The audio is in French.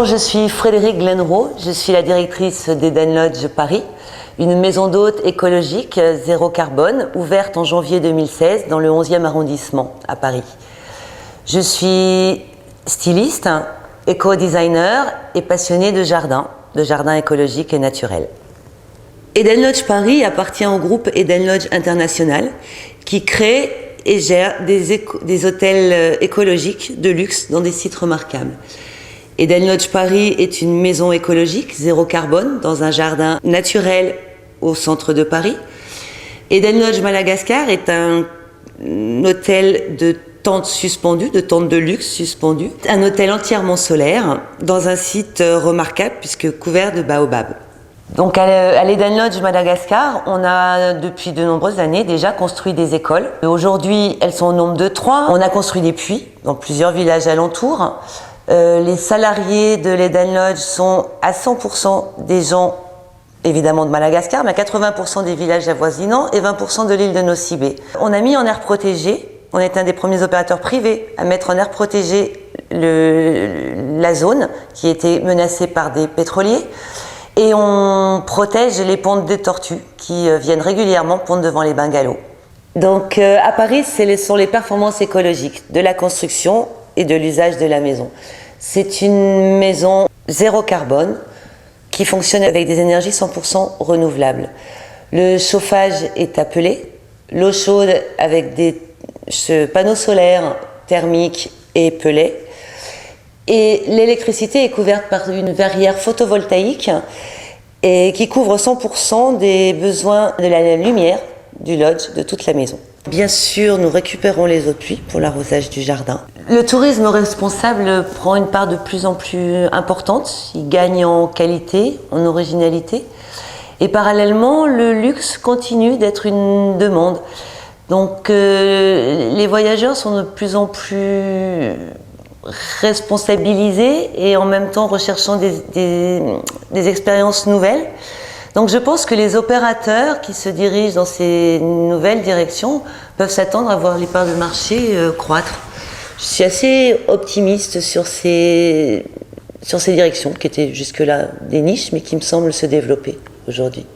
Bonjour, je suis Frédérique Glenroe, je suis la directrice d'Eden Lodge Paris, une maison d'hôtes écologique zéro carbone, ouverte en janvier 2016 dans le 11e arrondissement à Paris. Je suis styliste, éco-designer et passionnée de jardins écologiques et naturels. Eden Lodge Paris appartient au groupe Eden Lodge International qui crée et gère des hôtels écologiques de luxe dans des sites remarquables. Eden Lodge Paris est une maison écologique zéro carbone dans un jardin naturel au centre de Paris. Eden Lodge Madagascar est un hôtel de tentes suspendues, de tentes de luxe suspendues. Un hôtel entièrement solaire dans un site remarquable puisque couvert de baobabs. Donc à l'Eden Lodge Madagascar, on a depuis de nombreuses années déjà construit des écoles. Aujourd'hui, elles sont au nombre de 3. On a construit des puits dans plusieurs villages alentours. Les salariés de l'Eden Lodge sont à 100% des gens évidemment de Madagascar, mais à 80% des villages avoisinants et 20% de l'île de Nosy Be. On a mis en aire protégée, on est un des premiers opérateurs privés à mettre en aire protégée la zone qui était menacée par des pétroliers. Et on protège les pontes des tortues qui viennent régulièrement pondre devant les bungalows. Donc à Paris, ce sont les performances écologiques de la construction et de l'usage de la maison. C'est une maison zéro carbone qui fonctionne avec des énergies 100% renouvelables. Le chauffage est appelé, l'eau chaude avec des panneaux solaires thermiques et pelés. Et l'électricité est couverte par une verrière photovoltaïque et qui couvre 100% des besoins de la lumière du lodge, de toute la maison. Bien sûr, nous récupérons les eaux de pluie pour l'arrosage du jardin. Le tourisme responsable prend une part de plus en plus importante. Il gagne en qualité, en originalité. Et parallèlement, le luxe continue d'être une demande. Donc les voyageurs sont de plus en plus responsabilisés et en même temps recherchant des expériences nouvelles. Donc je pense que les opérateurs qui se dirigent dans ces nouvelles directions peuvent s'attendre à voir les parts de marché croître. Je suis assez optimiste sur ces directions qui étaient jusque-là des niches mais qui me semblent se développer aujourd'hui.